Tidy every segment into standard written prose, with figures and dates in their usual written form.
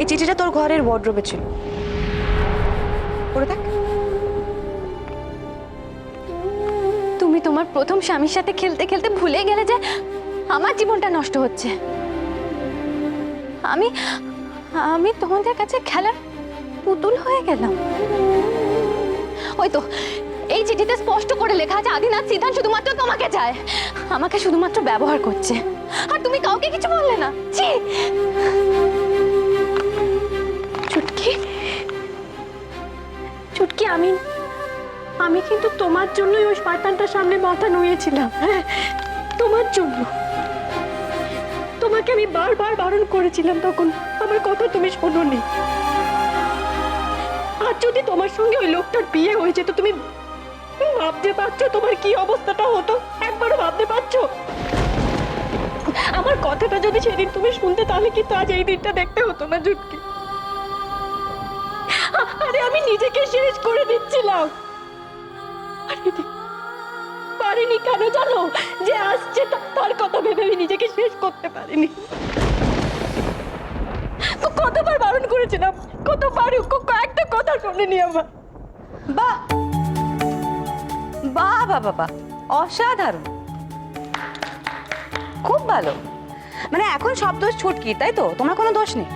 এই চিঠিটা তোর ঘরের ওয়ার্ডরোবে ছিল, পড়ে দেখ। তুমি তোমার প্রথম স্বামীর সাথে খেলতে খেলতে ভুলে গেলে যে আমার জীবনটা নষ্ট হচ্ছে। আমি আমি তোমাদের কাছে খেলার পুতুল হয়ে গেলাম। ওই তো এই চিঠিতে স্পষ্ট করে লেখা আছে আদিনাথ সিদ্ধান্ত শুধুমাত্র তোমাকে চায়, আমাকে শুধুমাত্র ব্যবহার করছে। আর তুমি কাউকে কিছু বললে না। ছি! চুটকি, চুটকি, আমি কিন্তু তোমার জন্যই ওই শয়তানটার সামনে মাথা নুয়েছিলাম। হ্যাঁ, তোমার জন্য। তোমাকে আমি বারবার বারণ করেছিলাম, তখন আমার কথা তুমি শোনোনি। আর যদি তোমার সঙ্গে ওই লোকটার বিয়ে হয়ে যেত, তুমি ভাবতে পারছো তোমার কি অবস্থাটা হতো? একবারও ভাবতে পারছো? আমার কথাটা যদি সেদিন তুমি শুনতে, তাহলে কিন্তু আজ এই দিনটা দেখতে হতো না চুটকি। আরে আমি নিজেকে শেষ করে দিচ্ছিলাম। পারিনি কেন জানো? যে আসছে তার কথা ভেবে আমি নিজেকে শেষ করতে পারিনি। কতবার বারণ করেছিলাম, কতবার একটা কথা শোনেনি আমার। বাহ বাহ বাহ বাহ, অসাধারণ, খুব ভালো। মানে এখন সব দোষ ছুটকির, তাই তো? তোমার কোনো দোষ নেই,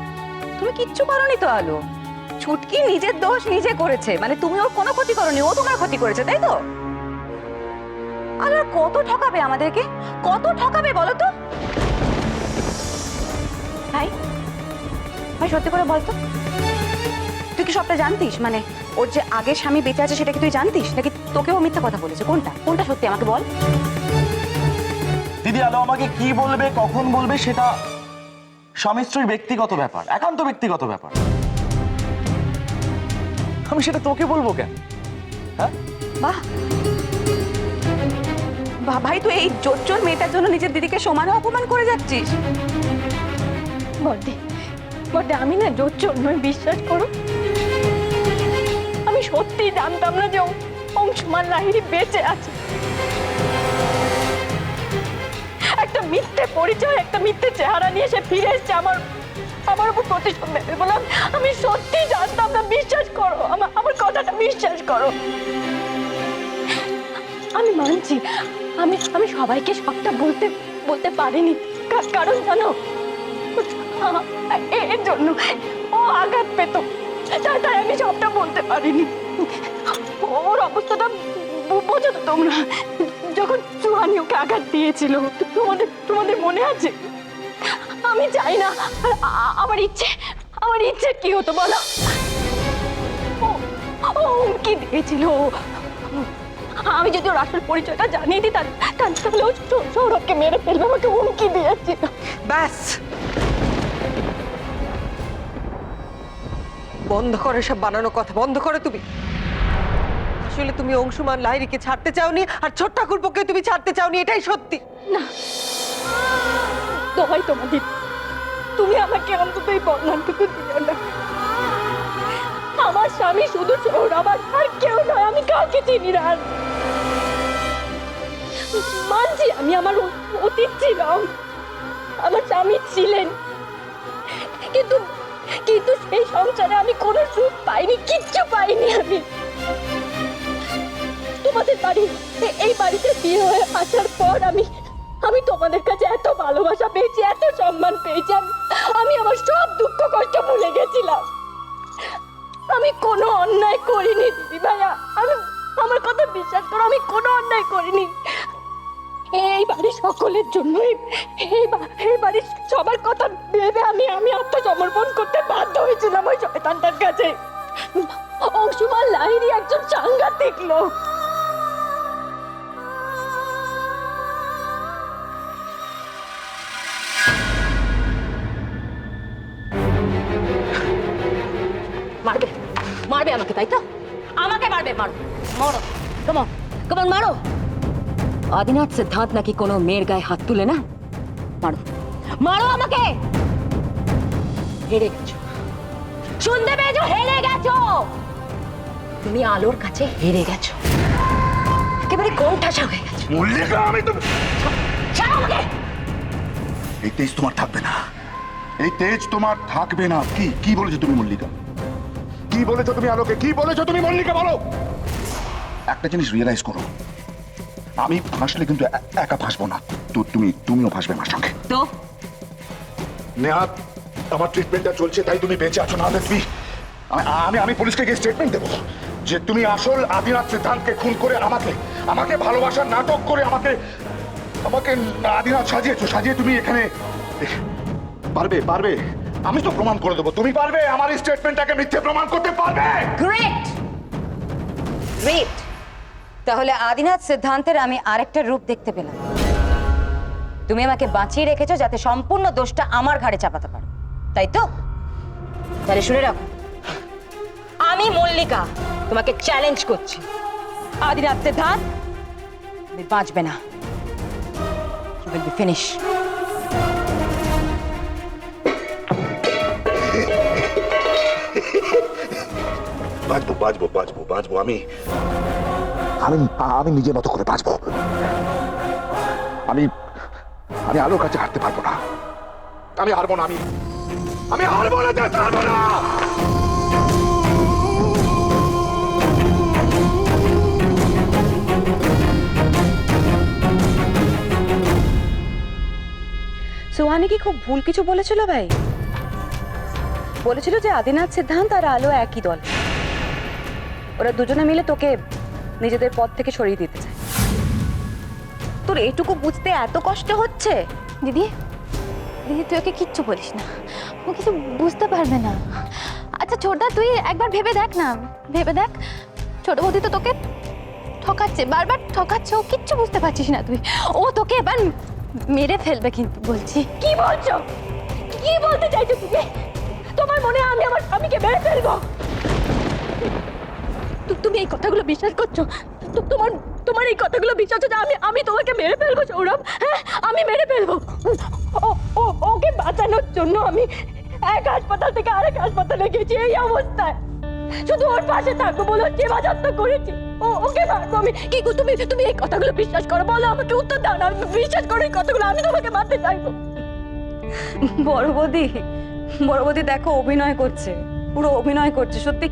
তুমি কিচ্ছু করোনি তো আলো। ছুটকি নিজের দোষ নিজে করেছে, মানে তুমি ওর কোনো ক্ষতি করোনি, ও তোমার ক্ষতি করেছে, তাই তো? আলো কত ঠকাবে আমাদেরকে, কত ঠকাবে বলো তো? ভাই ভাই সত্যি করে বলতো, তুই কি সবটা জানতিস? মানে ওর যে আগের স্বামী বেঁচে আছে সেটা কি তুই জানতিস, নাকি তোকেও মিথ্যা কথা বলেছে? কোনটা কোনটা সত্যি আমাকে বল। দিদি, আলো আমাকে কি বলবে, কখন বলবে, সেটা স্বামী স্ত্রীর ব্যক্তিগত ব্যাপার, একান্ত ব্যক্তিগত ব্যাপার। আমি সেটা তোকে বলবো কেন? হ্যাঁ, বাহ বাহ ভাই, তুই এই জোচ্চোর মেয়েটার জন্য নিজের দিদিকে সমান অপমান করে যাচ্ছিস। বড়দি, বড়দি, আমি না জোচ্চোর নয়, বিশ্বাস করো। আমি সত্যি জানতাম না যে অংশুমান লাহিড়ী বেঁচে আছে। একটা মিথ্যে পরিচয়, একটা মিথ্যে চেহারা নিয়ে সে ফিরে এসেছে আমার উপর প্রতিশোধ নেবে বললাম। আমি সত্যি জানতাম না, বিশ্বাস করো, আমার কথাটা বিশ্বাস করো। আমি মানছি, আমি সবাইকে সবটা বলতে পারিনি, কারণ জানো, এর জন্য ও আঘাত পেত, তাই আমি সবটা বলতে পারিনি। ওর অবস্থাটা বোঝো তো তোমরা, যখন সুহানি ওকে আঘাত দিয়েছিল, তোমাদের মনে আছে? আমি চাই না, আমার ইচ্ছে কি হতো বলো? ও হুমকি দিয়েছিল, আমি যদি ওর আসল পরিচয়টা জানিয়ে দিই, তাহলে ও সৌরভকে মেরে ফেলবে, আমাকে হুমকি দিয়েছিল। ব্যাস, বন্ধ করো সব বানানো কথা, বন্ধ করো তুমি। আসলে তুমি অংশুমান লাহিড়ীকে ছাড়তে চাওনি, আর ছোট ঠাকুরপোকে তুমি ছাড়তে চাওনি, এটাই সত্যি। না, দোহাই তোমাদের, তুমি আমাকে অন্তত এই বদনামটুকু দিও না। আমার স্বামী শুধু সৌরভ, আর কেউ নয়, আমি কাউকে চিনি না। মানছি আমি আমার অতীত ছিলাম, আমার স্বামী ছিলেন, কিন্তু সেই সংসারে আমি কোনো সুখ পাইনি, কিচ্ছু পাইনি। আমি তোমাদের এই বাড়িতে বিয়ে হয়ে আসার পর আমি তোমাদের কাছে এত ভালোবাসা পেয়েছি, এত সম্মান পেয়েছি, আমি আমার সব দুঃখ কষ্ট ভুলে গেছিলাম। আমি কোনো অন্যায় করিনি দিদি ভাইয়া, আমার কথা বিশ্বাস করো, আমি কোনো অন্যায় করিনি। এই বাড়ির সকলের জন্য, এই বাড়ির সবার কথা ভেবে আমি আত্মসমর্পণ করতে বাধ্য হয়েছিলাম ওই শয়তানটার কাছে। অংশুমান লাহিড়ী একজন সাংঘাতিক লোক। মারবে মারবে আমাকে, তাই তো? আমাকে মারবে, মারো, মারো, কেমন কেমন মারো। আদিনাথ সিদ্ধান্ত নাকি কোনো মেয়ের গায়ে হাত তুলে না? মারো, মারো আমাকে। হেরে গেছো, শুনতে পেয়েছো? হেরে গেছো তুমি, আলোর কাছে হেরে গেছো, একেবারে কোণঠাসা হয়ে গেছো। মল্লিকা, আমি তো ছাড়ো আমাকে। এই তেজ তোমার থাকবে না। এই তেজ তোমার থাকবে না। কি কি বলেছো তুমি মল্লিকা? কি বলেছো তুমি আলোকে? কি বলেছো তুমি মল্লিকা? বলো। একটা জিনিস রিয়েলাইজ করো, আমি ফাঁসলে কিন্তু একা ফাঁসবো না, তুমিও ফাঁসবে আমার সঙ্গে। তো নেহাত আমার ট্রিটমেন্টটা চলছে তাই তুমি বেঁচে আছো, না তুমি আমি পুলিশকে গিয়ে স্টেটমেন্ট দেবো যে তুমি আসল আদিনাথ সিদ্ধান্তকে খুন করে আমাকে ভালোবাসার নাটক করে আমাকে আদিনাথ সাজিয়ে তুমি এখানে পারবে আমি তো প্রমাণ করে দেবো। তুমি পারবে আমার এই স্টেটমেন্টটাকে মিথ্যে প্রমাণ করতে পারবে? গ্রেট গ্রেট, তাহলে আদিনাথ সিদ্ধান্তের আমি আরেকটা রূপ দেখতে পেলাম। তুমি আমাকে বাঁচিয়ে রেখেছো যাতে সম্পূর্ণ দোষটা আমার ঘাড়ে চাপাতে পারো, তাই তো? তাহলে শুনে রাখো, আমি মল্লিকা তোমাকে চ্যালেঞ্জ করছি, আদিনাথ সিদ্ধান্ত তুমি বাঁচবে না, you will be finished. বাঁচবো আমি নিজের মতো করে বাঁচবো। আমি আলোর কাছে হারতে পারবো না, আমি হারবো না, আমি হারবো না, হারবো না। সুহানি কি খুব ভুল কিছু বলেছিল ভাই? বলেছিল যে আদিনাথ সিদ্ধান্ত আর আলো একই দল, ওরা দুজনে মিলে তোকে নিজেদের পথ থেকে সরিয়ে দিতে চায়। তোর এইটুকু বুঝতে এত কষ্ট হচ্ছে? দিদি দিদি তুই ওকে কিচ্ছু বলিস না, ও কিছু বুঝতে পারবে না। আচ্ছা ছোটদা তুই একবার ভেবে দেখ না, ভেবে দেখ, ছোট বৌদি তো তোকে ঠকাচ্ছে, বারবার ঠকাচ্ছে, ও কিচ্ছু বুঝতে পারছিস না তুই। ও তোকে এবার মেরে ফেলবে কিন্তু বলছি। কি বলছো? কি বলতে চাইছো তুমি? তোমার মনে হয় আমি আমার স্বামীকে মেরে ফেলবো? তুমি এই কথাগুলো বিশ্বাস করছো? তোমার এই কথাগুলো বিশ্বাস হচ্ছে আমি তোমাকে মেরে ফেলবো সৌরভ? হ্যাঁ, আমি মেরে ফেলবো। ওকে বাঁচানোর জন্য আমি এক হাসপাতাল থেকে আরেক হাসপাতালে গেছি এই অবস্থায়, শুধু ওর পাশে থাকবো বলে সেবা যত্ন করেছি। ওকে মারবো আমি? কি গো, তুমি এই কথাগুলো বিশ্বাস করো? বলো, আমাকে উত্তর দাও না। আমি বিশ্বাস করো এই কথাগুলো? আমি তোমাকে মারতে চাইবো। বড় বৌদি দেখো অভিনয় করছে, পুরো অভিনয় করছে সত্যি।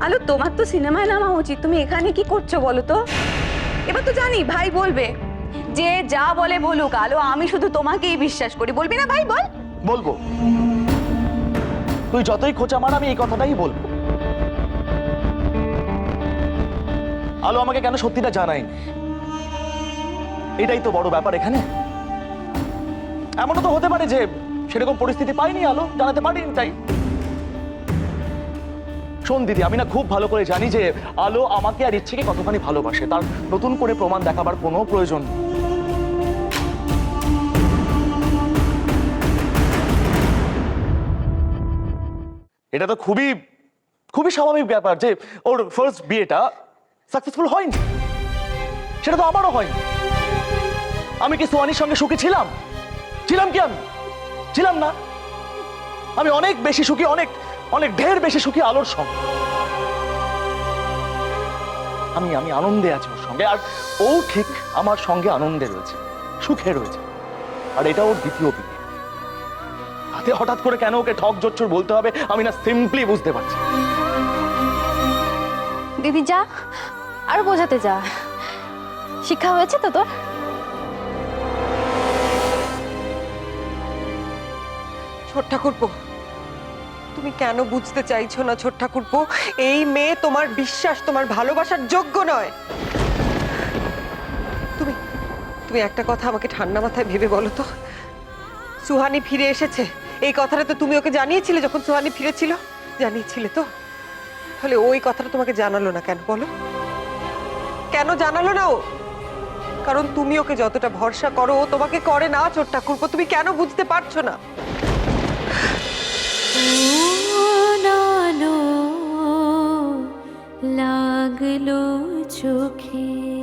আলো তোমার তো সিনেমায় নামা উচিত, তুমি এখানে কি করছো বলো তো? এবার তো জানি ভাই বলবে যে যা বলে বলুক, আলো আমি শুধু তোমাকেই বিশ্বাস করি, বলবি না ভাই? বলবো, তুই যতই খোঁচা মার আমি এই কথাটাই বলবো। আলো আমাকে কেন সত্যিটা জানায়নি, এটাই তো বড় ব্যাপার এখানে। এমনও তো হতে পারে যে সেরকম পরিস্থিতি পাইনি, আলো জানাতে পারিনি। তাই শোন দিদি, আমি না খুব ভালো করে জানি যে আলো আমাকে আর ইচ্ছেকে কতখানি ভালোবাসে, তার নতুন করে প্রমাণ দেখাবার কোনো প্রয়োজন নেই। এটা তো খুবই খুবই স্বাভাবিক ব্যাপার যে ওর ফার্স্ট বিয়েটা সাকসেসফুল হয়নি, সেটা তো আমারও হয়নি। আমি কি সোহানির সঙ্গে সুখী ছিলাম? ছিলাম কি? আমি ছিলাম না। আমি অনেক বেশি সুখী, অনেক অনেক ঢের বেশি সুখী আলোর সঙ্গে। আমি আনন্দে আছি ওর সঙ্গে, আর ও ঠিক আমার সঙ্গে আনন্দে রয়েছে, সুখে রয়েছে। আর এটা ওর দ্বিতীয় বিয়ে। হাতে হঠাৎ করে কেন ওকে ঠক জোচ্চুর বলতে হবে আমি না সিম্পলি বুঝতে পারছি। দিদি যা, আর বোঝাতে যা, শিক্ষা হয়েছে তো তোর? ছোট ঠাকুরপো, তুমি কেন বুঝতে চাইছো না ছোট ঠাকুরপো? এই মেয়ে তোমার বিশ্বাস, তোমার ভালোবাসার যোগ্য নয়। তুমি একটা কথা আমাকে ঠান্ডা মাথায় ভেবে বলো তো, সুহানি ফিরে এসেছে এই কথাটা তো তুমি ওকে জানিয়েছিলে যখন সুহানি ফিরেছিল? জানিয়েছিলে তো? তাহলে ওই কথাটা তোমাকে জানালো না কেন বলো? কেন জানালো না ও? কারণ তুমি ওকে যতটা ভরসা করো ও তোমাকে করে না ছোট ঠাকুরপো। তুমি কেন বুঝতে পারছো না? লাগলো চোখে